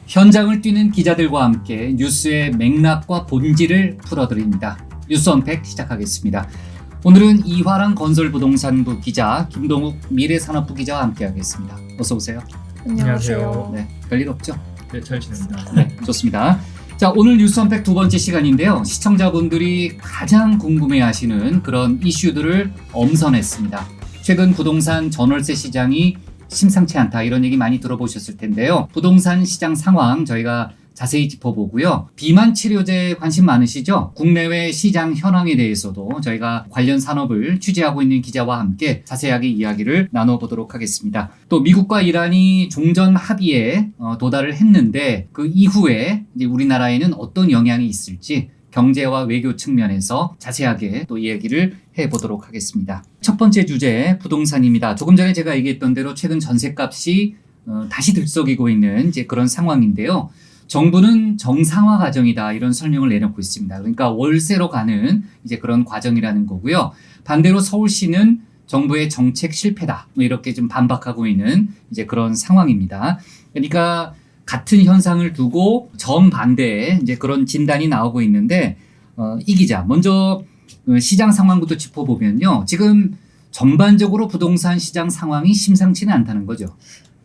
현장을 뛰는 기자들과 함께 뉴스의 맥락과 본질을 풀어드립니다. 뉴스 언팩 시작하겠습니다. 오늘은 이화랑 건설부동산부 기자 김동욱 미래산업부 기자와 함께하겠습니다. 어서 오세요. 안녕하세요. 네, 별일 없죠? 네, 잘 지냅니다. 네, 좋습니다. 자, 오늘 뉴스 언팩 두 번째 시간인데요. 시청자분들이 가장 궁금해하시는 그런 이슈들을 엄선했습니다. 최근 부동산 전월세 시장이 심상치 않다, 이런 얘기 많이 들어보셨을 텐데요. 부동산 시장 상황 저희가 자세히 짚어보고요. 비만 치료제에 관심 많으시죠? 국내외 시장 현황에 대해서도 저희가 관련 산업을 취재하고 있는 기자와 함께 자세하게 이야기를 나눠보도록 하겠습니다. 또 미국과 이란이 종전 합의에 도달을 했는데 그 이후에 이제 우리나라에는 어떤 영향이 있을지 경제와 외교 측면에서 자세하게 또 이야기를 해보도록 하겠습니다. 첫 번째 주제 부동산입니다. 조금 전에 제가 얘기했던 대로 최근 전셋값이 다시 들썩이고 있는 이제 그런 상황인데요. 정부는 정상화 과정이다, 이런 설명을 내놓고 있습니다. 그러니까 월세로 가는 이제 그런 과정이라는 거고요. 반대로 서울시는 정부의 정책 실패다, 이렇게 좀 반박하고 있는 이제 그런 상황입니다. 그러니까 같은 현상을 두고 정반대의 이제 그런 진단이 나오고 있는데, 이 기자 먼저 시장 상황부터 짚어보면요. 지금 전반적으로 부동산 시장 상황이 심상치는 않다는 거죠.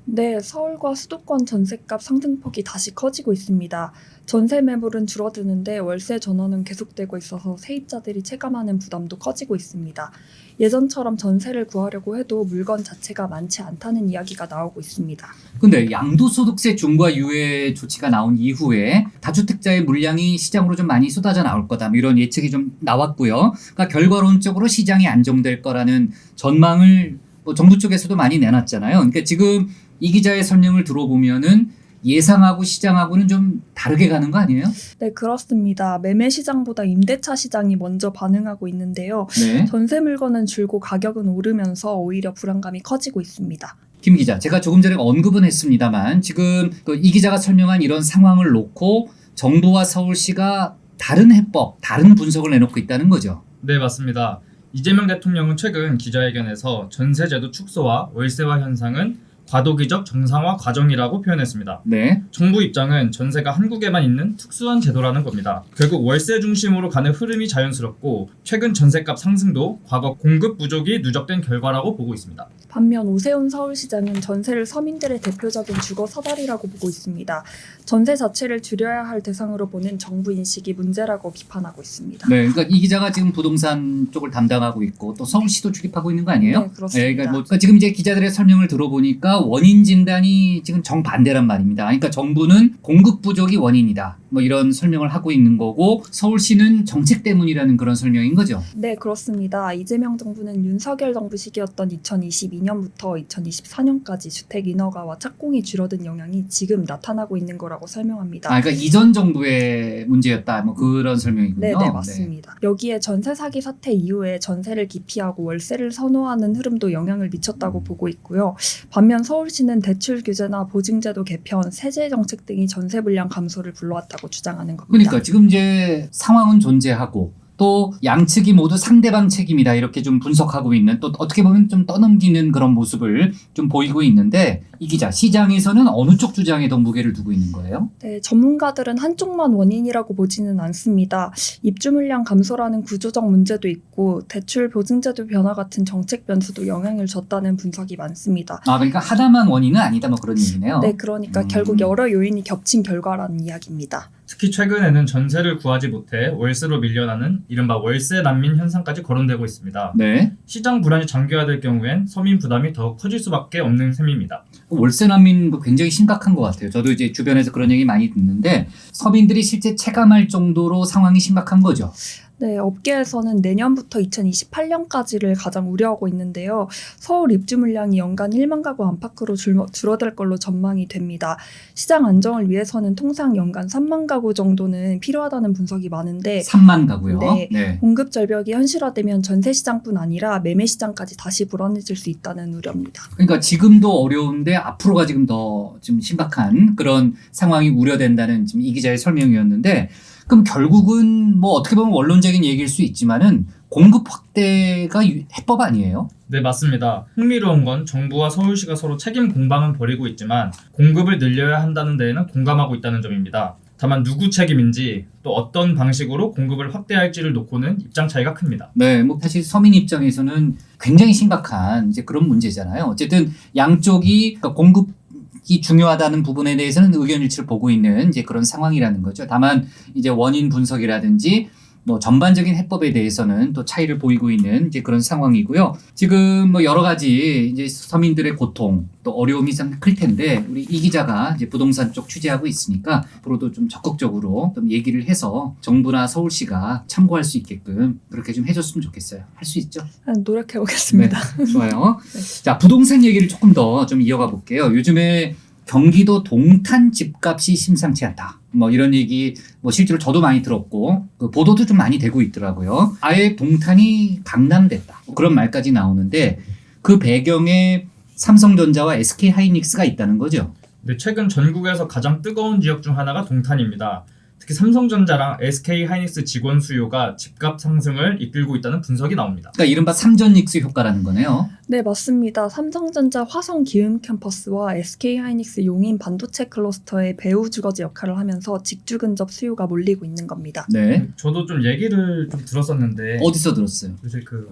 네, 서울과 수도권 전셋값 상승폭이 다시 커지고 있습니다. 전세 매물은 줄어드는데 월세 전환은 계속되고 있어서 세입자들이 체감하는 부담도 커지고 있습니다. 예전처럼 전세를 구하려고 해도 물건 자체가 많지 않다는 이야기가 나오고 있습니다. 근데 양도소득세 중과 유예 조치가 나온 이후에 다주택자의 물량이 시장으로 좀 많이 쏟아져 나올 거다, 이런 예측이 좀 나왔고요. 그러니까 결과론적으로 시장이 안정될 거라는 전망을 정부 쪽에서도 많이 내놨잖아요. 그러니까 지금 이 기자의 설명을 들어보면은 예상하고 시장하고는 좀 다르게 가는 거 아니에요? 네, 그렇습니다. 매매 시장보다 임대차 시장이 먼저 반응하고 있는데요. 네. 전세 물건은 줄고 가격은 오르면서 오히려 불안감이 커지고 있습니다. 김 기자, 제가 조금 전에 언급은 했습니다만 지금 이 기자가 설명한 이런 상황을 놓고 정부와 서울시가 다른 해법, 다른 분석을 내놓고 있다는 거죠. 네, 맞습니다. 이재명 대통령은 최근 기자회견에서 전세제도 축소와 월세화 현상은 과도기적 정상화 과정이라고 표현했습니다. 네. 정부 입장은 전세가 한국에만 있는 특수한 제도라는 겁니다. 결국 월세 중심으로 가는 흐름이 자연스럽고 최근 전세값 상승도 과거 공급 부족이 누적된 결과라고 보고 있습니다. 반면 오세훈 서울시장은 전세를 서민들의 대표적인 주거 사다리라고 보고 있습니다. 전세 자체를 줄여야 할 대상으로 보는 정부 인식이 문제라고 비판하고 있습니다. 네, 그러니까 이 기자가 지금 부동산 쪽을 담당하고 있고 또 서울시도 출입하고 있는 거 아니에요? 네, 그렇습니다. 그러니까 그러니까 지금 이제 기자들의 설명을 들어보니까 원인 진단이 지금 정반대란 말입니다. 그러니까 정부는 공급 부족이 원인이다, 이런 설명을 하고 있는 거고 서울시는 정책 때문이라는 그런 설명인 거죠. 네, 그렇습니다. 이재명 정부는 윤석열 정부 시기였던 2022년부터 2024년까지 주택 인허가와 착공이 줄어든 영향이 지금 나타나고 있는 거라고 설명합니다. 그러니까 이전 정부의 문제였다, 그런 설명이군요. 네, 맞습니다. 여기에 전세 사기 사태 이후에 전세를 기피하고 월세를 선호하는 흐름도 영향을 미쳤다고 보고 있고요. 반면 서울시는 대출 규제나 보증제도 개편, 세제 정책 등이 전세 물량 감소를 불러왔다고 주장하는 겁니다. 그러니까 지금 이제 상황은 존재하고 또 양측이 모두 상대방 책임이다, 이렇게 좀 분석하고 있는, 또 어떻게 보면 좀 떠넘기는 그런 모습을 좀 보이고 있는데, 이 기자, 시장에서는 어느 쪽 주장에 더 무게를 두고 있는 거예요? 네, 전문가들은 한쪽만 원인이라고 보지는 않습니다. 입주 물량 감소라는 구조적 문제도 있고 대출 보증제도 변화 같은 정책 변수도 영향을 줬다는 분석이 많습니다. 그러니까 하나만 원인은 아니다, 그런 얘기네요. 네, 그러니까 결국 여러 요인이 겹친 결과라는 이야기입니다. 특히 최근에는 전세를 구하지 못해 월세로 밀려나는 이른바 월세 난민 현상까지 거론되고 있습니다. 네. 시장 불안이 장기화될 경우엔 서민 부담이 더 커질 수밖에 없는 셈입니다. 월세 난민 굉장히 심각한 것 같아요. 저도 이제 주변에서 그런 얘기 많이 듣는데 서민들이 실제 체감할 정도로 상황이 심각한 거죠. 네, 업계에서는 내년부터 2028년까지를 가장 우려하고 있는데요. 서울 입주 물량이 연간 1만 가구 안팎으로 줄어들 걸로 전망이 됩니다. 시장 안정을 위해서는 통상 연간 3만 가구 정도는 필요하다는 분석이 많은데 3만 가구요. 네. 공급 절벽이 현실화되면 전세 시장뿐 아니라 매매 시장까지 다시 불안해질 수 있다는 우려입니다. 그러니까 지금도 어려운데 앞으로가 지금 더 좀 심각한 그런 상황이 우려된다는 지금 이 기자의 설명이었는데, 그럼 결국은 어떻게 보면 원론적인 얘기일 수 있지만은 공급 확대가 해법 아니에요? 네, 맞습니다. 흥미로운 건 정부와 서울시가 서로 책임 공방은 벌이고 있지만 공급을 늘려야 한다는 데에는 공감하고 있다는 점입니다. 다만 누구 책임인지 또 어떤 방식으로 공급을 확대할지를 놓고는 입장 차이가 큽니다. 네, 뭐 사실 서민 입장에서는 굉장히 심각한 이제 그런 문제잖아요. 어쨌든 양쪽이 그러니까 공급이 중요하다는 부분에 대해서는 의견 일치를 보고 있는 이제 그런 상황이라는 거죠. 다만 이제 원인 분석이라든지 뭐 전반적인 해법에 대해서는 또 차이를 보이고 있는 이제 그런 상황이고요. 지금 뭐 여러 가지 이제 서민들의 고통 또 어려움이 참 클 텐데 우리 이 기자가 이제 부동산 쪽 취재하고 있으니까 앞으로도 좀 적극적으로 좀 얘기를 해서 정부나 서울시가 참고할 수 있게끔 그렇게 좀 해줬으면 좋겠어요. 할 수 있죠? 노력해 보겠습니다. 네, 좋아요. 네. 자, 부동산 얘기를 조금 더 좀 이어가 볼게요. 요즘에 경기도 동탄 집값이 심상치 않다. 뭐 이런 얘기 뭐 실제로 저도 많이 들었고 그 보도도 좀 많이 되고 있더라고요. 아예 동탄이 강남됐다. 뭐 그런 말까지 나오는데 그 배경에 삼성전자와 SK하이닉스가 있다는 거죠. 네, 최근 전국에서 가장 뜨거운 지역 중 하나가 동탄입니다. 특히 삼성전자랑 SK하이닉스 직원 수요가 집값 상승을 이끌고 있다는 분석이 나옵니다. 그러니까 이른바 삼전닉스 효과라는 거네요. 네, 맞습니다. 삼성전자 화성 기흥 캠퍼스와 SK하이닉스 용인 반도체 클러스터의 배후 주거지 역할을 하면서 직주 근접 수요가 몰리고 있는 겁니다. 네. 저도 좀 얘기를 좀 들었었는데 어디서 들었어요? 요새 주변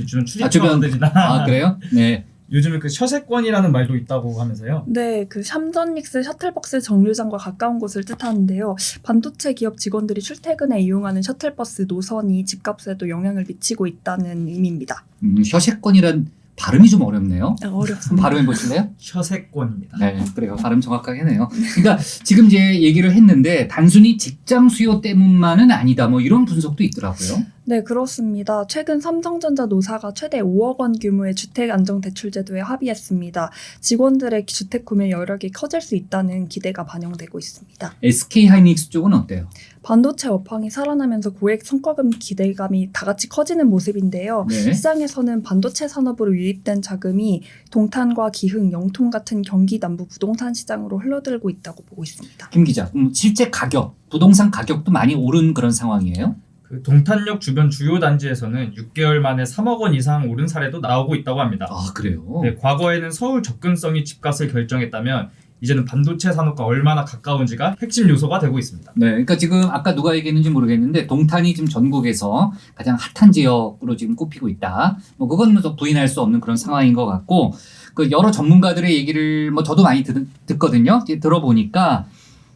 주변- 출입처들이나 아, 그래요? 네. 요즘에 그 셔세권이라는 말도 있다고 하면서요. 네, 그 삼전닉스 셔틀버스 정류장과 가까운 곳을 뜻하는데요. 반도체 기업 직원들이 출퇴근에 이용하는 셔틀버스 노선이 집값에도 영향을 미치고 있다는 의미입니다. 셔세권이란 발음이 좀 어렵네요. 어렵습니다. 발음해 보실래요? 셔세권입니다. 네, 그래요. 발음 정확하게 해네요. 그러니까 지금 이제 얘기를 했는데 단순히 직장 수요 때문만은 아니다. 뭐 이런 분석도 있더라고요. 네, 그렇습니다. 최근 삼성전자 노사가 최대 5억 원 규모의 주택 안정 대출 제도에 합의했습니다. 직원들의 주택 구매 여력이 커질 수 있다는 기대가 반영되고 있습니다. SK하이닉스 쪽은 어때요? 반도체 업황이 살아나면서 고액 성과금 기대감이 다 같이 커지는 모습인데요. 네. 시장에서는 반도체 산업으로 유입된 자금이 동탄과 기흥, 영통 같은 경기 남부 부동산 시장으로 흘러들고 있다고 보고 있습니다. 김 기자, 실제 가격, 부동산 가격도 많이 오른 그런 상황이에요? 그 동탄역 주변 주요 단지에서는 6개월 만에 3억 원 이상 오른 사례도 나오고 있다고 합니다. 아, 그래요? 네, 과거에는 서울 접근성이 집값을 결정했다면 이제는 반도체 산업과 얼마나 가까운지가 핵심 요소가 되고 있습니다. 네, 그러니까 지금 아까 누가 얘기했는지 모르겠는데 동탄이 지금 전국에서 가장 핫한 지역으로 지금 꼽히고 있다. 뭐 그건 뭐 부인할 수 없는 그런 상황인 것 같고 그 여러 전문가들의 얘기를 뭐 저도 많이 듣거든요. 이제 들어보니까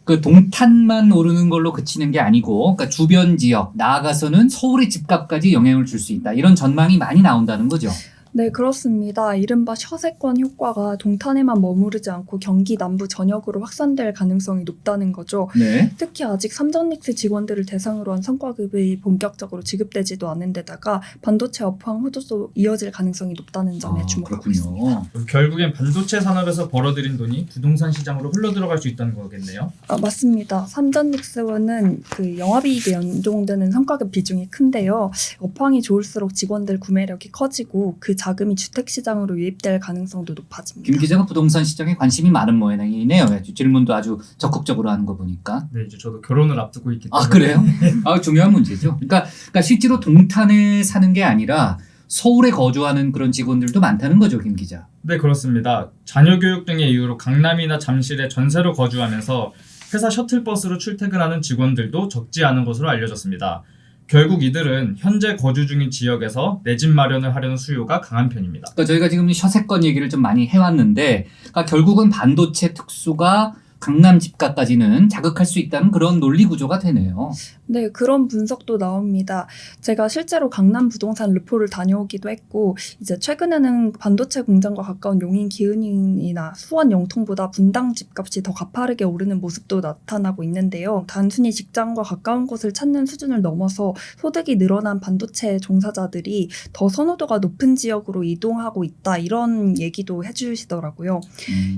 그 동탄만 오르는 걸로 그치는 게 아니고 그러니까 주변 지역 나아가서는 서울의 집값까지 영향을 줄 수 있다. 이런 전망이 많이 나온다는 거죠. 네, 그렇습니다. 이른바 셔세권 효과가 동탄에만 머무르지 않고 경기 남부 전역으로 확산될 가능성이 높다는 거죠. 네. 특히 아직 삼전닉스 직원들을 대상으로 한 성과급이 본격적으로 지급되지도 않은 데다가 반도체 업황 호조도 이어질 가능성이 높다는 점에 주목하고 있습니다. 결국엔 반도체 산업에서 벌어들인 돈이 부동산 시장으로 흘러들어갈 수 있다는 거겠네요. 아, 맞습니다. 삼전닉스는 그 영업이익에 연동되는 성과급 비중이 큰데요. 업황이 좋을수록 직원들 구매력이 커지고 그 자금이 주택시장으로 유입될 가능성도 높아집니다. 김 기자가 부동산 시장에 관심이 많은 모양이네요. 질문도 아주 적극적으로 하는 거 보니까. 네, 이제 저도 결혼을 앞두고 있기 때문에. 아, 그래요? 아, 중요한 문제죠. 그러니까 실제로 동탄에 사는 게 아니라 서울에 거주하는 그런 직원들도 많다는 거죠, 김 기자. 네, 그렇습니다. 자녀 교육 등의 이유로 강남이나 잠실에 전세로 거주하면서 회사 셔틀버스로 출퇴근하는 직원들도 적지 않은 것으로 알려졌습니다. 결국 이들은 현재 거주 중인 지역에서 내 집 마련을 하려는 수요가 강한 편입니다. 그러니까 저희가 지금 셔세권 얘기를 좀 많이 해왔는데, 그러니까 결국은 반도체 특수가 강남 집값까지는 자극할 수 있다는 그런 논리 구조가 되네요. 네, 그런 분석도 나옵니다. 제가 실제로 강남 부동산 르포를 다녀오기도 했고 이제 최근에는 반도체 공장과 가까운 용인 기흥이나 수원 영통보다 분당 집값이 더 가파르게 오르는 모습도 나타나고 있는데요. 단순히 직장과 가까운 곳을 찾는 수준을 넘어서 소득이 늘어난 반도체 종사자들이 더 선호도가 높은 지역으로 이동하고 있다 이런 얘기도 해주시더라고요.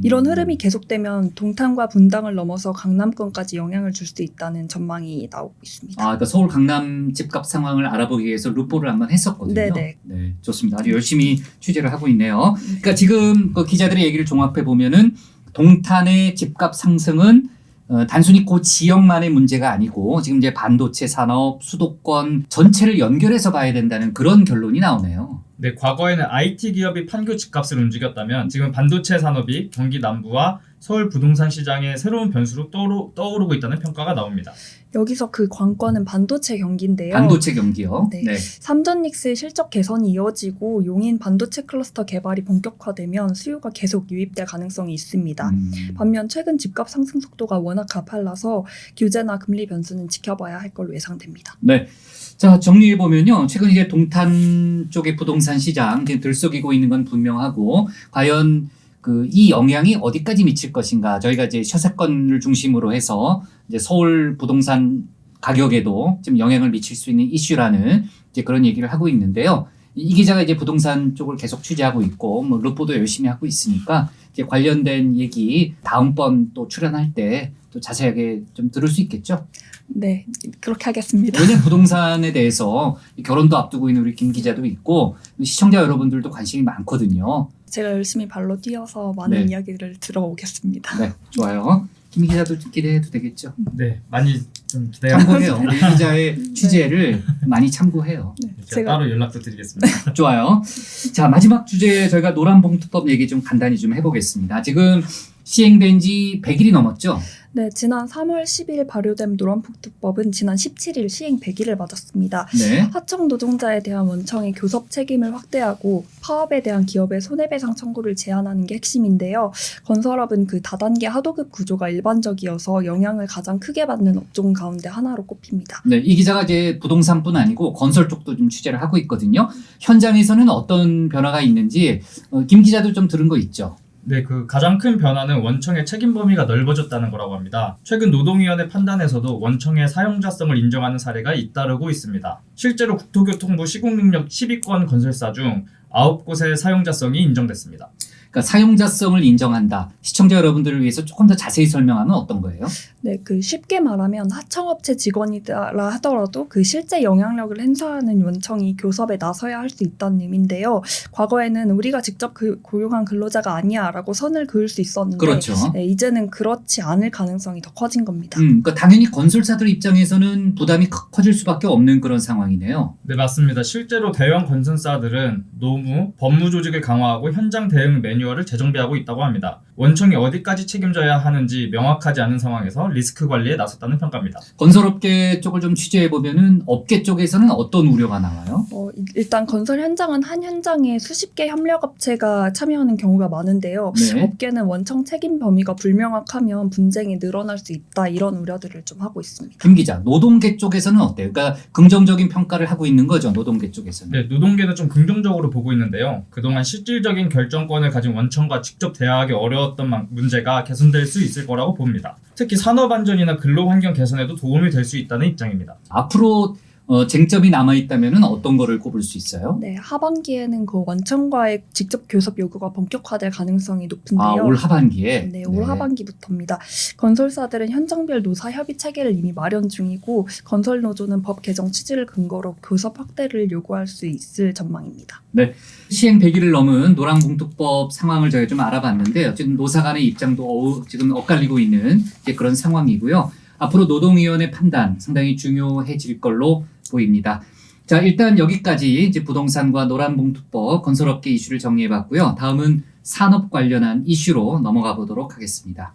이런 흐름이 계속되면 동탄과 분당을 넘어서 강남권까지 영향을 줄 수 있다는 전망이 나오고 있습니다. 아, 그러니까 서울 강남 집값 상황을 알아보기 위해서 루포를 한번 했었거든요. 네네. 네, 좋습니다. 아주 열심히 취재를 하고 있네요. 그러니까 지금 그 기자들의 얘기를 종합해 보면은 동탄의 집값 상승은 단순히 그 지역만의 문제가 아니고 지금 이제 반도체 산업, 수도권 전체를 연결해서 봐야 된다는 그런 결론이 나오네요. 네, 과거에는 IT 기업이 판교 집값을 움직였다면 지금 반도체 산업이 경기 남부와 서울 부동산 시장의 새로운 변수로 떠오르고 있다는 평가가 나옵니다. 여기서 그 관건은 반도체 경기인데요. 반도체 경기요. 네. 삼전닉스의 실적 개선이 이어지고 용인 반도체 클러스터 개발이 본격화되면 수요가 계속 유입될 가능성이 있습니다. 반면 최근 집값 상승 속도가 워낙 가팔라서 규제나 금리 변수는 지켜봐야 할 걸로 예상됩니다. 네. 자, 정리해보면요. 최근 이제 동탄 쪽의 부동산 시장 들썩이고 있는 건 분명하고, 과연 이 영향이 어디까지 미칠 것인가. 저희가 이제 셔세권을 중심으로 해서 이제 서울 부동산 가격에도 좀 영향을 미칠 수 있는 이슈라는 이제 그런 얘기를 하고 있는데요. 이 기자가 이제 부동산 쪽을 계속 취재하고 있고, 뭐 루포도 열심히 하고 있으니까 이제 관련된 얘기 다음번 또 출연할 때 또 자세하게 좀 들을 수 있겠죠? 네, 그렇게 하겠습니다. 왜냐면 부동산에 대해서 결혼도 앞두고 있는 우리 김 기자도 있고 시청자 여러분들도 관심이 많거든요. 제가 열심히 발로 뛰어서 많은 네. 이야기를 들어오겠습니다. 네, 좋아요. 김 기자도 기대해도 되겠죠? 네, 많이 좀 기대해요. 참고해요. 우리 기자의 취재를 많이 참고해요. 네, 제가 따로 연락도 드리겠습니다. 좋아요. 자, 마지막 주제 저희가 노란봉투법 얘기 좀 간단히 좀 해보겠습니다. 지금 시행된 지 100일이 넘었죠? 네, 지난 3월 10일 발효된 노란봉투법은 지난 17일 시행 100일을 맞았습니다. 네. 하청 노동자에 대한 원청의 교섭 책임을 확대하고 파업에 대한 기업의 손해배상 청구를 제한하는 게 핵심인데요. 건설업은 그 다단계 하도급 구조가 일반적이어서 영향을 가장 크게 받는 업종 가운데 하나로 꼽힙니다. 네, 이 기자가 이제 부동산뿐 아니고 건설 쪽도 좀 취재를 하고 있거든요. 현장에서는 어떤 변화가 있는지 김 기자도 좀 들은 거 있죠? 네, 그 가장 큰 변화는 원청의 책임 범위가 넓어졌다는 거라고 합니다. 최근 노동위원회 판단에서도 원청의 사용자성을 인정하는 사례가 잇따르고 있습니다. 실제로 국토교통부 시공능력 10위권 건설사 중 9곳의 사용자성이 인정됐습니다. 그러니까 사용자성을 인정한다. 시청자 여러분들을 위해서 조금 더 자세히 설명하면 어떤 거예요? 네, 그 쉽게 말하면 하청업체 직원이라 하더라도 그 실제 영향력을 행사하는 원청이 교섭에 나서야 할 수 있다는 의미인데요. 과거에는 우리가 직접 고용한 근로자가 아니야라고 선을 그을 수 있었는데 그렇죠. 네, 이제는 그렇지 않을 가능성이 더 커진 겁니다. 그러니까 당연히 건설사들 입장에서는 부담이 커질 수밖에 없는 그런 상황이네요. 네, 맞습니다. 실제로 대형 건설사들은 노무, 법무 조직을 강화하고 현장 대응 매뉴얼을 재정비하고 있다고 합니다. 원청이 어디까지 책임져야 하는지 명확하지 않은 상황에서 리스크 관리에 나섰다는 평가입니다. 건설업계 쪽을 좀 취재해보면은 업계 쪽에서는 어떤 우려가 나와요? 일단 건설 현장은 한 현장에 수십 개 협력업체가 참여하는 경우가 많은데요. 네. 업계는 원청 책임 범위가 불명확하면 분쟁이 늘어날 수 있다 이런 우려들을 좀 하고 있습니다. 김 기자, 노동계 쪽에서는 어때요? 그러니까 긍정적인 평가를 하고 있는 거죠, 노동계 쪽에서는. 네, 노동계는 좀 긍정적으로 보고 있는데요. 그동안 실질적인 결정권을 가진 원청과 직접 대화하기 어려웠던 문제가 개선될 수 있을 거라고 봅니다. 특히 산업안전이나 근로환경 개선에도 도움이 될 수 있다는 입장입니다. 앞으로 쟁점이 남아있다면 어떤 거를 꼽을 수 있어요? 네, 하반기에는 그 원청과의 직접 교섭 요구가 본격화될 가능성이 높은데요. 올 하반기에? 네, 올 하반기부터입니다. 건설사들은 현장별 노사 협의 체계를 이미 마련 중이고 건설 노조는 법 개정 취지를 근거로 교섭 확대를 요구할 수 있을 전망입니다. 네, 시행 100일을 넘은 노란봉투법 상황을 저희가 좀 알아봤는데 지금 노사 간의 입장도 지금 엇갈리고 있는 이제 그런 상황이고요. 앞으로 노동위원회 판단 상당히 중요해질 걸로 보입니다. 자, 일단 여기까지 이제 부동산과 노란봉투법 건설업계 이슈를 정리해봤고요. 다음은 산업 관련한 이슈로 넘어가 보도록 하겠습니다.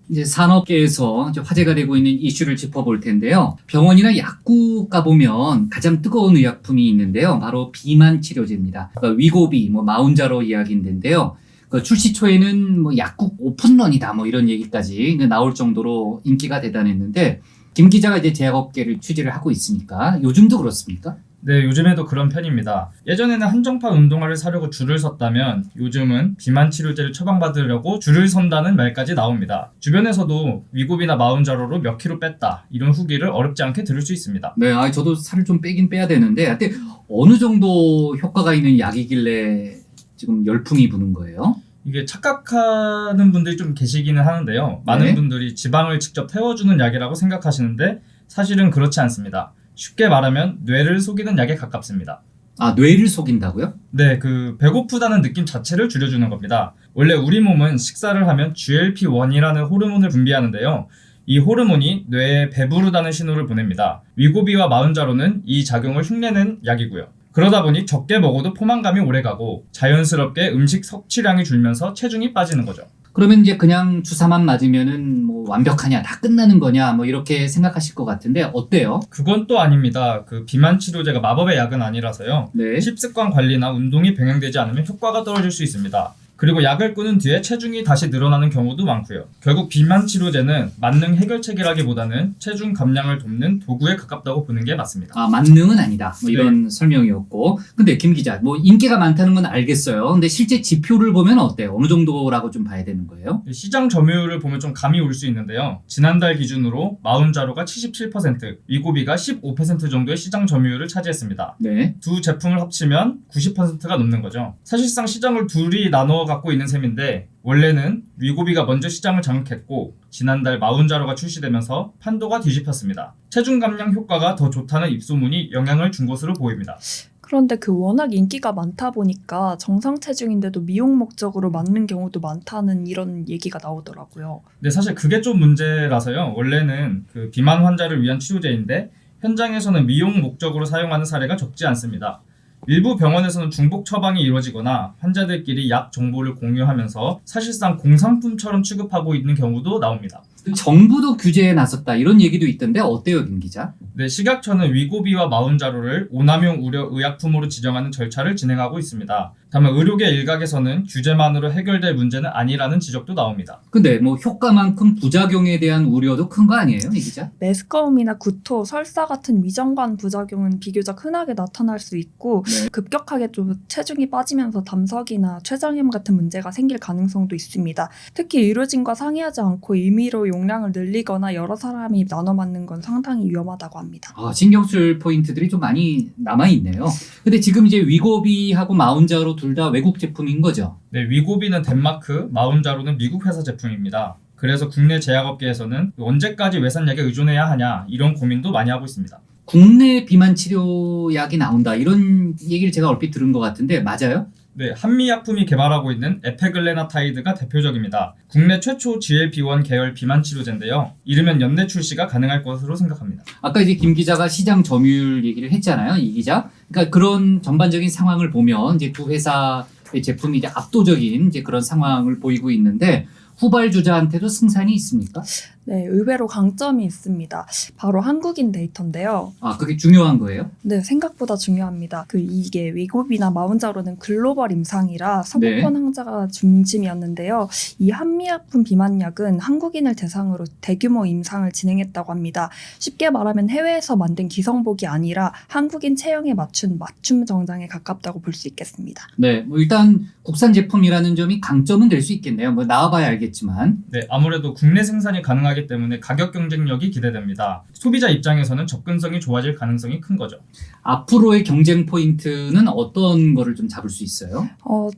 이제 산업계에서 이제 화제가 되고 있는 이슈를 짚어볼 텐데요. 병원이나 약국 가보면 가장 뜨거운 의약품이 있는데요. 바로 비만 치료제입니다. 그러니까 위고비, 마운자로 이야기인데요. 출시 초에는 약국 오픈런이다 이런 얘기까지 나올 정도로 인기가 대단했는데 김 기자가 이제 제약업계를 취재를 하고 있으니까 요즘도 그렇습니까? 네, 요즘에도 그런 편입니다. 예전에는 한정판 운동화를 사려고 줄을 섰다면 요즘은 비만 치료제를 처방받으려고 줄을 선다는 말까지 나옵니다. 주변에서도 위고비나 마운자로로 몇 킬로 뺐다 이런 후기를 어렵지 않게 들을 수 있습니다. 네, 저도 살을 좀 빼긴 빼야 되는데 하여튼 어느 정도 효과가 있는 약이길래 지금 열풍이 부는 거예요? 이게 착각하는 분들이 좀 계시기는 하는데요. 많은 네. 분들이 지방을 직접 태워주는 약이라고 생각하시는데 사실은 그렇지 않습니다. 쉽게 말하면 뇌를 속이는 약에 가깝습니다. 아, 뇌를 속인다고요? 네, 그 배고프다는 느낌 자체를 줄여주는 겁니다. 원래 우리 몸은 식사를 하면 GLP-1이라는 호르몬을 분비하는데요. 이 호르몬이 뇌에 배부르다는 신호를 보냅니다. 위고비와 마운자로는 이 작용을 흉내낸 약이고요. 그러다 보니 적게 먹어도 포만감이 오래가고 자연스럽게 음식 섭취량이 줄면서 체중이 빠지는 거죠. 그러면 이제 그냥 주사만 맞으면은 뭐 완벽하냐, 다 끝나는 거냐, 뭐 이렇게 생각하실 것 같은데 어때요? 그건 또 아닙니다. 그 비만 치료제가 마법의 약은 아니라서요. 네. 식습관 관리나 운동이 병행되지 않으면 효과가 떨어질 수 있습니다. 그리고 약을 끊은 뒤에 체중이 다시 늘어나는 경우도 많고요. 결국 비만 치료제는 만능 해결책이라기보다는 체중 감량을 돕는 도구에 가깝다고 보는 게 맞습니다. 아, 만능은 아니다. 뭐 이런 설명이었고. 근데 김 기자, 뭐 인기가 많다는 건 알겠어요. 근데 실제 지표를 보면 어때요? 어느 정도라고 좀 봐야 되는 거예요? 시장 점유율을 보면 좀 감이 올 수 있는데요. 지난달 기준으로 마운자로가 77%, 위고비가 15% 정도의 시장 점유율을 차지했습니다. 네. 두 제품을 합치면 90%가 넘는 거죠. 사실상 시장을 둘이 나눠 갖고 있는 셈인데 원래는 위고비가 먼저 시장을 장악했고 지난달 마운자로가 출시되면서 판도가 뒤집혔습니다. 체중 감량 효과가 더 좋다는 입소문이 영향을 준 것으로 보입니다. 그런데 그 워낙 인기가 많다 보니까 정상 체중인데도 미용 목적으로 맞는 경우도 많다는 이런 얘기가 나오더라고요. 근데 사실 그게 좀 문제라서요. 원래는 그 비만 환자를 위한 치료제인데 현장에서는 미용 목적으로 사용하는 사례가 적지 않습니다. 일부 병원에서는 중복 처방이 이루어지거나 환자들끼리 약 정보를 공유하면서 사실상 공산품처럼 취급하고 있는 경우도 나옵니다. 정부도 규제에 나섰다 이런 얘기도 있던데 어때요, 김 기자? 네, 식약처는 위고비와 마운자로를 오남용 우려 의약품으로 지정하는 절차를 진행하고 있습니다. 다만 의료계 일각에서는 규제만으로 해결될 문제는 아니라는 지적도 나옵니다. 근데 뭐 효과만큼 부작용에 대한 우려도 큰 거 아니에요, 이 기자? 메스꺼움이나 구토, 설사 같은 위장관 부작용은 비교적 흔하게 나타날 수 있고 네. 급격하게 좀 체중이 빠지면서 담석이나 췌장염 같은 문제가 생길 가능성도 있습니다. 특히 의료진과 상의하지 않고 임의로 용량을 늘리거나 여러 사람이 나눠 맞는 건 상당히 위험하다고 합니다. 아, 신경 쓸 포인트들이 좀 많이 남아있네요. 근데 지금 이제 위고비하고 마운자로 둘 다 외국 제품인 거죠? 네, 위고비는 덴마크, 마운자로는 미국 회사 제품입니다. 그래서 국내 제약업계에서는 언제까지 외산약에 의존해야 하냐 이런 고민도 많이 하고 있습니다. 국내 비만 치료약이 나온다 이런 얘기를 제가 얼핏 들은 것 같은데 맞아요? 네, 한미약품이 개발하고 있는 에페글레나타이드가 대표적입니다. 국내 최초 GLP-1 계열 비만 치료제인데요. 이르면 연내 출시가 가능할 것으로 생각합니다. 아까 이제 김 기자가 시장 점유율 얘기를 했잖아요, 이 기자. 그러니까 그런 전반적인 상황을 보면 이제 두 회사의 제품이 이제 압도적인 이제 그런 상황을 보이고 있는데 후발주자한테도 승산이 있습니까? 네, 의외로 강점이 있습니다. 바로 한국인 데이터인데요. 아, 그게 중요한 거예요? 네, 생각보다 중요합니다. 이게 위고비나 마운자로는 글로벌 임상이라 서구권 항자가 중심이었는데요. 이 한미약품 비만약은 한국인을 대상으로 대규모 임상을 진행했다고 합니다. 쉽게 말하면 해외에서 만든 기성복이 아니라 한국인 체형에 맞춘 맞춤 정장에 가깝다고 볼 수 있겠습니다. 네, 뭐 일단 국산 제품이라는 점이 강점은 될 수 있겠네요. 뭐 나와봐야 알겠지만. 네, 아무래도 국내 생산이 가능하기 때문에 가격 경쟁력이 기대됩니다. 소비자 입장에서는 접근성이 좋아질 가능성이 큰 거죠. 앞으로의 경쟁 포인트는 어떤 거를 좀 잡을 수 있어요?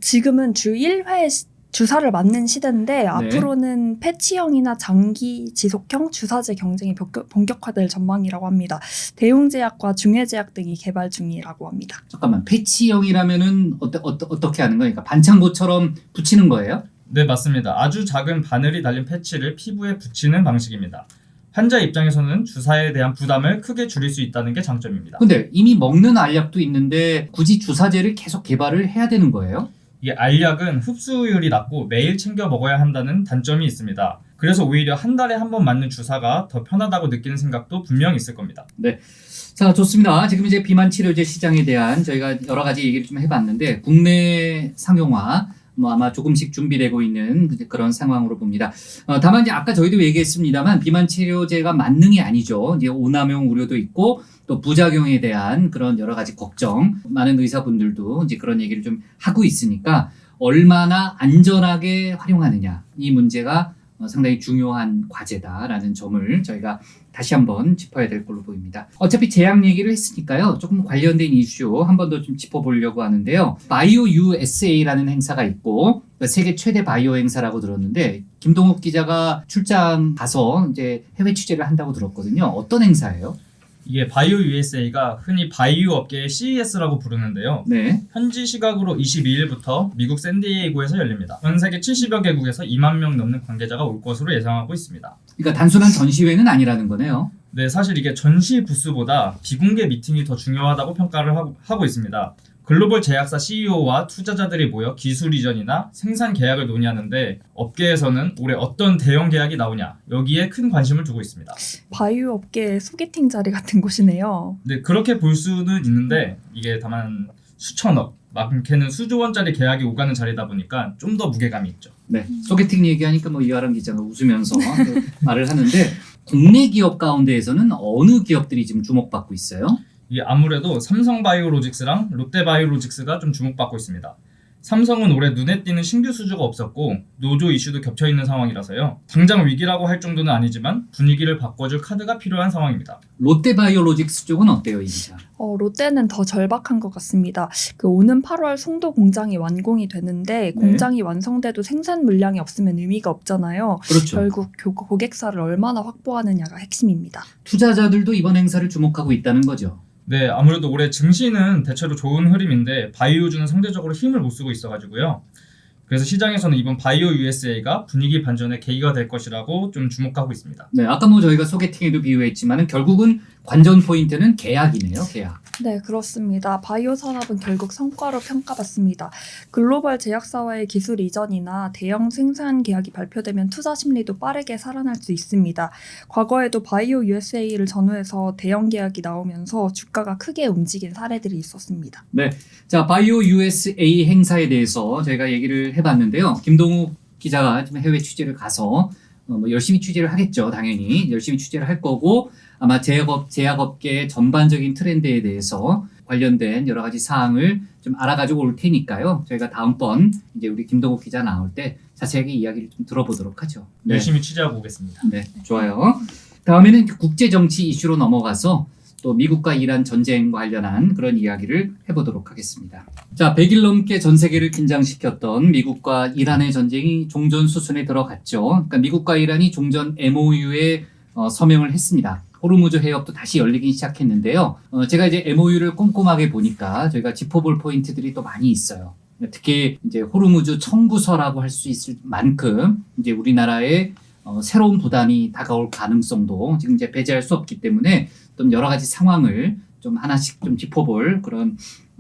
지금은 주 1회 주사를 맞는 시대인데 앞으로는 패치형이나 장기 지속형 주사제 경쟁이 본격화될 전망이라고 합니다. 대웅제약과 중해제약 등이 개발 중이라고 합니다. 잠깐만, 패치형이라면은 어떻게 하는 거니까 반창고처럼 붙이는 거예요? 네, 맞습니다. 아주 작은 바늘이 달린 패치를 피부에 붙이는 방식입니다. 환자 입장에서는 주사에 대한 부담을 크게 줄일 수 있다는 게 장점입니다. 근데 이미 먹는 알약도 있는데 굳이 주사제를 계속 개발을 해야 되는 거예요? 이 알약은 흡수율이 낮고 매일 챙겨 먹어야 한다는 단점이 있습니다. 그래서 오히려 한 달에 한 번 맞는 주사가 더 편하다고 느끼는 생각도 분명 있을 겁니다. 네. 자, 좋습니다. 지금 이제 비만 치료제 시장에 대한 저희가 여러 가지 얘기를 좀 해봤는데 국내 상용화 뭐 아마 조금씩 준비되고 있는 그런 상황으로 봅니다. 다만 이제 아까 저희도 얘기했습니다만 비만 치료제가 만능이 아니죠. 이제 오남용 우려도 있고 또 부작용에 대한 그런 여러 가지 걱정, 많은 의사분들도 이제 그런 얘기를 좀 하고 있으니까 얼마나 안전하게 활용하느냐 이 문제가 상당히 중요한 과제다라는 점을 저희가 다시 한번 짚어야 될 걸로 보입니다. 어차피 제약 얘기를 했으니까요. 조금 관련된 이슈 한 번 더 좀 짚어보려고 하는데요. 바이오 USA라는 행사가 있고 세계 최대 바이오 행사라고 들었는데 김동욱 기자가 출장 가서 이제 해외 취재를 한다고 들었거든요. 어떤 행사예요? 이게 바이오 USA가 흔히 바이오 업계의 CES라고 부르는데요. 네. 현지 시각으로 22일부터 미국 샌디에이고에서 열립니다. 전 세계 70여 개국에서 2만 명 넘는 관계자가 올 것으로 예상하고 있습니다. 그러니까 단순한 전시회는 아니라는 거네요. 네, 사실 이게 전시 부스보다 비공개 미팅이 더 중요하다고 평가를 하고 있습니다. 글로벌 제약사 CEO와 투자자들이 모여 기술 이전이나 생산 계약을 논의하는데 업계에서는 올해 어떤 대형 계약이 나오냐 여기에 큰 관심을 두고 있습니다. 바이오 업계의 소개팅 자리 같은 곳이네요. 네, 그렇게 볼 수는 있는데 이게 다만 수천억, 많게는 수조 원짜리 계약이 오가는 자리다 보니까 좀 더 무게감이 있죠. 네. 소개팅 얘기하니까 뭐 이하람 기자가 웃으면서 말을 하는데 국내 기업 가운데에서는 어느 기업들이 지금 주목받고 있어요? 이게 아무래도 삼성바이오로직스랑 롯데바이오로직스가 좀 주목받고 있습니다. 삼성은 올해 눈에 띄는 신규 수주가 없었고 노조 이슈도 겹쳐있는 상황이라서요. 당장 위기라고 할 정도는 아니지만 분위기를 바꿔줄 카드가 필요한 상황입니다. 롯데바이오로직스 쪽은 어때요, 이 기자? 롯데는 더 절박한 것 같습니다. 오는 8월 송도 공장이 완공이 되는데 공장이 완성돼도 생산 물량이 없으면 의미가 없잖아요. 그렇죠. 결국 고객사를 얼마나 확보하느냐가 핵심입니다. 투자자들도 이번 행사를 주목하고 있다는 거죠. 네, 아무래도 올해 증시는 대체로 좋은 흐름인데 바이오주는 상대적으로 힘을 못 쓰고 있어가지고요. 그래서 시장에서는 이번 바이오 USA가 분위기 반전의 계기가 될 것이라고 좀 주목하고 있습니다. 네, 아까 뭐 저희가 소개팅에도 비유했지만은 결국은 관전 포인트는 계약이네요, 계약. 네, 그렇습니다. 바이오 산업은 결국 성과로 평가받습니다. 글로벌 제약사와의 기술 이전이나 대형 생산 계약이 발표되면 투자 심리도 빠르게 살아날 수 있습니다. 과거에도 바이오 USA를 전후해서 대형 계약이 나오면서 주가가 크게 움직인 사례들이 있었습니다. 네, 자 바이오 USA 행사에 대해서 저희가 얘기를 해봤는데요. 김동욱 기자가 지금 해외 취재를 가서 뭐 열심히 취재를 하겠죠, 당연히 열심히 취재를 할 거고 아마 제약업계의 전반적인 트렌드에 대해서 관련된 여러 가지 사항을 좀 알아가지고 올 테니까요. 저희가 다음번 이제 우리 김동욱 기자 나올 때 자세하게 이야기를 좀 들어보도록 하죠. 네. 열심히 취재하고 오겠습니다. 네, 좋아요. 다음에는 국제 정치 이슈로 넘어가서 또 미국과 이란 전쟁과 관련한 그런 이야기를 해보도록 하겠습니다. 자, 100일 넘게 전 세계를 긴장시켰던 미국과 이란의 전쟁이 종전 수순에 들어갔죠. 그러니까 미국과 이란이 종전 MOU에 서명을 했습니다. 호르무즈 해협도 다시 열리기 시작했는데요. 제가 이제 MOU를 꼼꼼하게 보니까 저희가 짚어볼 포인트들이 또 많이 있어요. 특히 이제 호르무즈 청구서라고 할 수 있을 만큼 이제 우리나라에 새로운 부담이 다가올 가능성도 지금 이제 배제할 수 없기 때문에 좀 여러 가지 상황을 좀 하나씩 좀 짚어볼 그런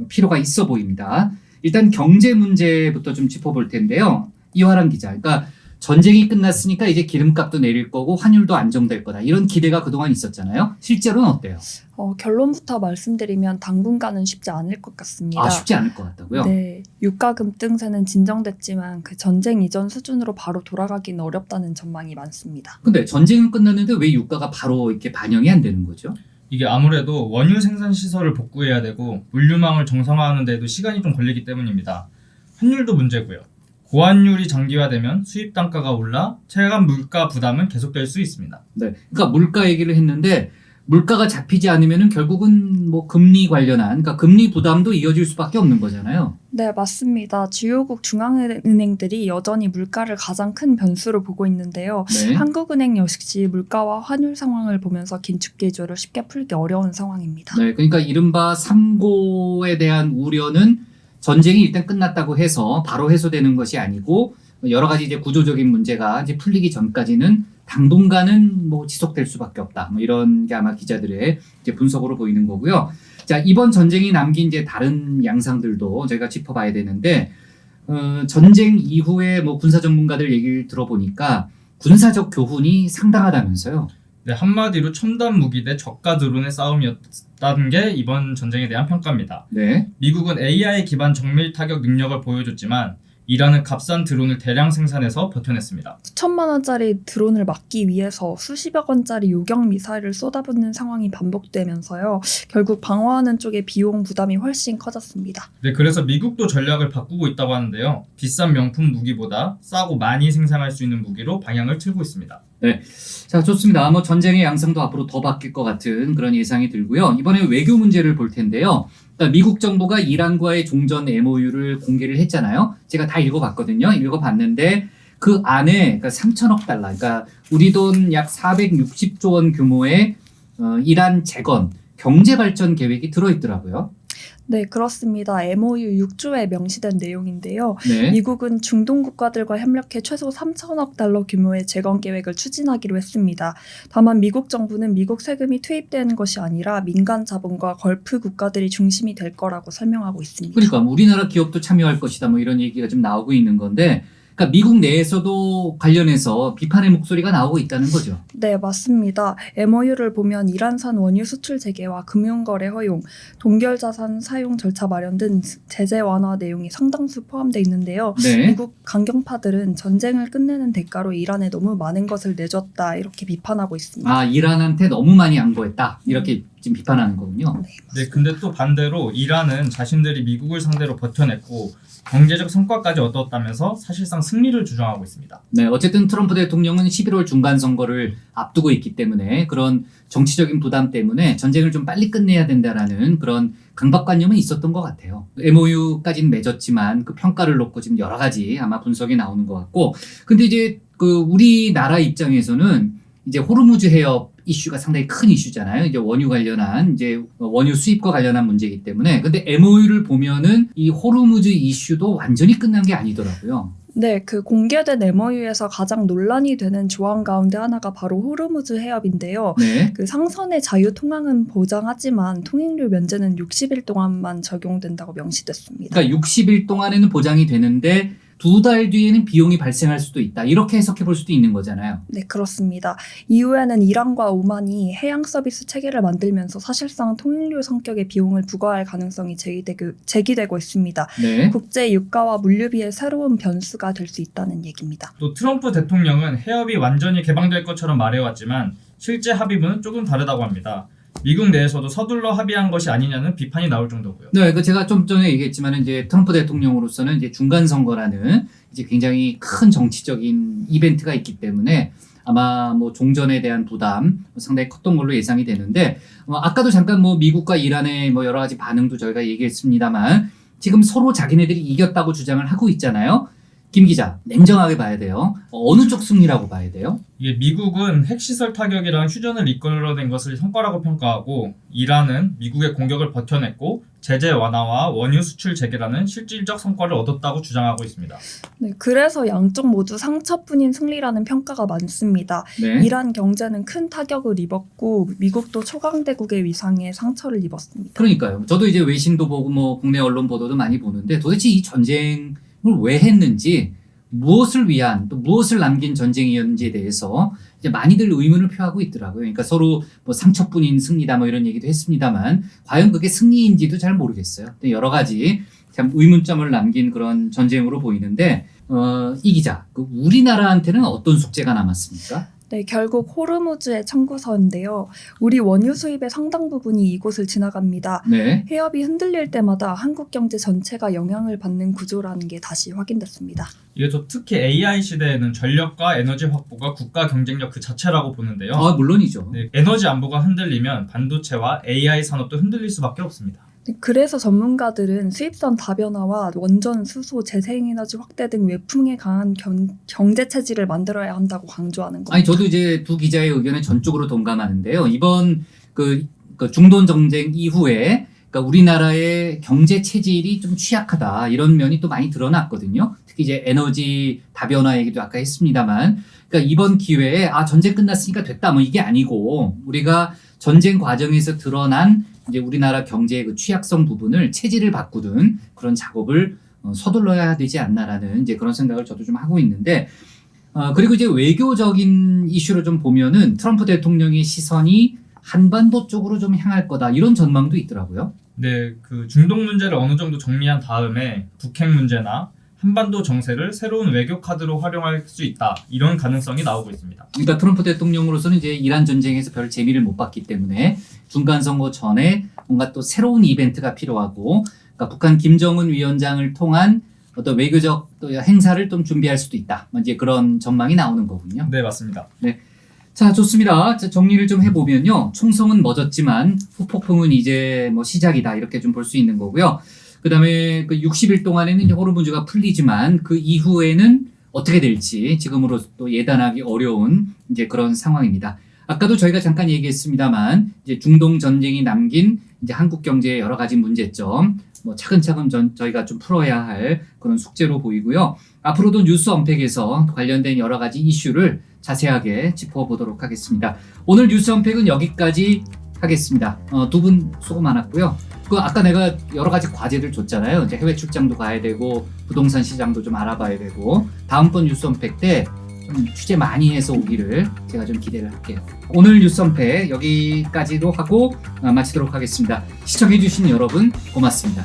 필요가 있어 보입니다. 일단 경제 문제부터 좀 짚어볼 텐데요. 이화람 기자, 그러니까 전쟁이 끝났으니까 이제 기름값도 내릴 거고 환율도 안정될 거다. 이런 기대가 그동안 있었잖아요. 실제로는 어때요? 결론부터 말씀드리면 당분간은 쉽지 않을 것 같습니다. 아, 쉽지 않을 것 같다고요? 네, 유가 급등세는 진정됐지만 그 전쟁 이전 수준으로 바로 돌아가기는 어렵다는 전망이 많습니다. 근데 전쟁은 끝났는데 왜 유가가 바로 이렇게 반영이 안 되는 거죠? 이게 아무래도 원유 생산 시설을 복구해야 되고 물류망을 정상화하는 데도 시간이 좀 걸리기 때문입니다. 환율도 문제고요. 고환율이 장기화되면 수입 단가가 올라 체감 물가 부담은 계속될 수 있습니다. 네, 그러니까 물가 얘기를 했는데 물가가 잡히지 않으면은 결국은 뭐 금리 관련한, 그러니까 금리 부담도 이어질 수밖에 없는 거잖아요. 네, 맞습니다. 주요국 중앙은행들이 여전히 물가를 가장 큰 변수로 보고 있는데요. 네. 한국은행 역시 물가와 환율 상황을 보면서 긴축 기조를 쉽게 풀기 어려운 상황입니다. 네, 그러니까 이른바 삼고에 대한 우려는 전쟁이 일단 끝났다고 해서 바로 해소되는 것이 아니고 여러 가지 이제 구조적인 문제가 이제 풀리기 전까지는 당분간은 뭐 지속될 수밖에 없다. 뭐 이런 게 아마 기자들의 이제 분석으로 보이는 거고요. 자, 이번 전쟁이 남긴 이제 다른 양상들도 저희가 짚어봐야 되는데, 전쟁 이후에 뭐 군사 전문가들 얘기를 들어보니까 군사적 교훈이 상당하다면서요. 네, 한마디로 첨단 무기 대 저가 드론의 싸움이었다는 게 이번 전쟁에 대한 평가입니다. 네. 미국은 AI 기반 정밀 타격 능력을 보여줬지만 이란은 값싼 드론을 대량 생산해서 버텨냈습니다. 수천만 원짜리 드론을 막기 위해서 수십억 원짜리 요격 미사일을 쏟아붓는 상황이 반복되면서요. 결국 방어하는 쪽의 비용 부담이 훨씬 커졌습니다. 네, 그래서 미국도 전략을 바꾸고 있다고 하는데요. 비싼 명품 무기보다 싸고 많이 생산할 수 있는 무기로 방향을 틀고 있습니다. 네. 자, 좋습니다. 뭐 전쟁의 양상도 앞으로 더 바뀔 것 같은 그런 예상이 들고요. 이번에 외교 문제를 볼 텐데요. 그러니까 미국 정부가 이란과의 종전 MOU를 공개를 했잖아요. 제가 다 읽어봤거든요. 읽어봤는데 그 안에 그러니까 3천억 달러, 그러니까 우리 돈 약 460조 원 규모의 이란 재건, 경제 발전 계획이 들어있더라고요. 네, 그렇습니다. MOU 6조에 명시된 내용인데요. 네. 미국은 중동 국가들과 협력해 최소 3천억 달러 규모의 재건 계획을 추진하기로 했습니다. 다만 미국 정부는 미국 세금이 투입되는 것이 아니라 민간 자본과 걸프 국가들이 중심이 될 거라고 설명하고 있습니다. 그러니까 우리나라 기업도 참여할 것이다 뭐 이런 얘기가 좀 나오고 있는 건데, 그러니까 미국 내에서도 관련해서 비판의 목소리가 나오고 있다는 거죠. 네, 맞습니다. MOU를 보면 이란산 원유 수출 재개와 금융거래 허용, 동결자산 사용 절차 마련 등 제재 완화 내용이 상당수 포함되어 있는데요. 네. 미국 강경파들은 전쟁을 끝내는 대가로 이란에 너무 많은 것을 내줬다 이렇게 비판하고 있습니다. 아, 이란한테 너무 많이 양보했다 이렇게 지금 비판하는 거군요. 네, 근데 또 반대로 이란은 자신들이 미국을 상대로 버텨냈고 경제적 성과까지 얻었다면서 사실상 승리를 주장하고 있습니다. 네, 어쨌든 트럼프 대통령은 11월 중간 선거를 앞두고 있기 때문에 그런 정치적인 부담 때문에 전쟁을 좀 빨리 끝내야 된다라는 그런 강박관념은 있었던 것 같아요. MOU까지는 맺었지만 그 평가를 놓고 지금 여러 가지 아마 분석이 나오는 것 같고, 근데 이제 그 우리나라 입장에서는 이제 호르무즈 해협 이슈가 상당히 큰 이슈잖아요. 이제 원유 관련한 이제 원유 수입과 관련한 문제이기 때문에. 근데 MOU를 보면은 이 호르무즈 이슈도 완전히 끝난 게 아니더라고요. 네, 그 공개된 MOU에서 가장 논란이 되는 조항 가운데 하나가 바로 호르무즈 해협인데요. 네. 그 상선의 자유 통항은 보장하지만 통행료 면제는 60일 동안만 적용된다고 명시됐습니다. 그러니까 60일 동안에는 보장이 되는데 2달 뒤에는 비용이 발생할 수도 있다. 이렇게 해석해 볼 수도 있는 거잖아요. 네, 그렇습니다. 이후에는 이란과 오만이 해양 서비스 체계를 만들면서 사실상 통행료 성격의 비용을 부과할 가능성이 제기되고 있습니다. 네. 국제 유가와 물류비의 새로운 변수가 될 수 있다는 얘기입니다. 또 트럼프 대통령은 해협이 완전히 개방될 것처럼 말해왔지만 실제 합의문은 조금 다르다고 합니다. 미국 내에서도 서둘러 합의한 것이 아니냐는 비판이 나올 정도고요. 네, 그 제가 좀 전에 얘기했지만 이제 트럼프 대통령으로서는 이제 중간 선거라는 이제 굉장히 큰 정치적인 이벤트가 있기 때문에 아마 뭐 종전에 대한 부담 상당히 컸던 걸로 예상이 되는데, 아까도 잠깐 뭐 미국과 이란의 뭐 여러 가지 반응도 저희가 얘기했습니다만 지금 서로 자기네들이 이겼다고 주장을 하고 있잖아요. 김 기자, 냉정하게 봐야 돼요. 어느 쪽 승리라고 봐야 돼요? 이게 미국은 핵시설 타격이랑 휴전을 이끌어낸 것을 성과라고 평가하고 이란은 미국의 공격을 버텨냈고 제재 완화와 원유 수출 재개라는 실질적 성과를 얻었다고 주장하고 있습니다. 네, 그래서 양쪽 모두 상처뿐인 승리라는 평가가 많습니다. 네. 이란 경제는 큰 타격을 입었고 미국도 초강대국의 위상에 상처를 입었습니다. 그러니까요. 저도 이제 외신도 보고 뭐 국내 언론 보도도 많이 보는데 도대체 이 전쟁을 왜 했는지, 무엇을 위한 또 무엇을 남긴 전쟁이었는지에 대해서 이제 많이들 의문을 표하고 있더라고요. 그러니까 서로 뭐 상처뿐인 승리다 뭐 이런 얘기도 했습니다만 과연 그게 승리인지도 잘 모르겠어요. 여러 가지 참 의문점을 남긴 그런 전쟁으로 보이는데, 이 기자, 그 우리나라한테는 어떤 숙제가 남았습니까? 네, 결국 호르무즈의 청구서인데요. 우리 원유 수입의 상당 부분이 이곳을 지나갑니다. 네. 해협이 흔들릴 때마다 한국 경제 전체가 영향을 받는 구조라는 게 다시 확인됐습니다. 이게 또 특히 AI 시대에는 전력과 에너지 확보가 국가 경쟁력 그 자체라고 보는데요. 물론이죠. 네, 에너지 안보가 흔들리면 반도체와 AI 산업도 흔들릴 수밖에 없습니다. 그래서 전문가들은 수입선 다변화와 원전, 수소, 재생에너지 확대 등 외풍에 강한 경제 체질을 만들어야 한다고 강조하는 겁니다. 아니, 저도 이제 두 기자의 의견에 전적으로 동감하는데요. 이번 그 중동 전쟁 이후에 그러니까 우리나라의 경제 체질이 좀 취약하다 이런 면이 또 많이 드러났거든요. 특히 이제 에너지 다변화 얘기도 아까 했습니다만, 그러니까 이번 기회에 전쟁 끝났으니까 됐다 뭐 이게 아니고 우리가 전쟁 과정에서 드러난 이제 우리나라 경제의 그 취약성 부분을 체질을 바꾸는 그런 작업을 서둘러야 되지 않나라는 이제 그런 생각을 저도 좀 하고 있는데, 그리고 이제 외교적인 이슈로 좀 보면은 트럼프 대통령의 시선이 한반도 쪽으로 좀 향할 거다 이런 전망도 있더라고요. 네, 그 중동 문제를 어느 정도 정리한 다음에 북핵 문제나 한반도 정세를 새로운 외교 카드로 활용할 수 있다 이런 가능성이 나오고 있습니다. 그러니까 트럼프 대통령으로서는 이제 이란 전쟁에서 별 재미를 못 봤기 때문에 중간 선거 전에 뭔가 또 새로운 이벤트가 필요하고, 그러니까 북한 김정은 위원장을 통한 어떤 외교적 또 행사를 좀 준비할 수도 있다. 이제 그런 전망이 나오는 거군요. 네, 맞습니다. 자, 좋습니다. 자, 정리를 좀 해보면요. 총성은 멎었지만 후폭풍은 이제 뭐 시작이다. 이렇게 좀 볼 수 있는 거고요. 그 다음에 그 60일 동안에는 이제 호르무즈가 풀리지만 그 이후에는 어떻게 될지 지금으로 또 예단하기 어려운 이제 그런 상황입니다. 아까도 저희가 잠깐 얘기했습니다만 이제 중동 전쟁이 남긴 이제 한국 경제의 여러 가지 문제점 뭐 차근차근 저희가 좀 풀어야 할 그런 숙제로 보이고요. 앞으로도 뉴스 언팩에서 관련된 여러 가지 이슈를 자세하게 짚어보도록 하겠습니다. 오늘 뉴스 언팩은 여기까지 하겠습니다. 두 분 수고 많았고요. 아까 내가 여러 가지 과제들 줬잖아요. 이제 해외 출장도 가야 되고 부동산 시장도 좀 알아봐야 되고 다음번 뉴스 언팩 때 좀 취재 많이 해서 오기를 제가 좀 기대를 할게요. 오늘 뉴스 언팩 여기까지로 하고 마치도록 하겠습니다. 시청해주신 여러분 고맙습니다.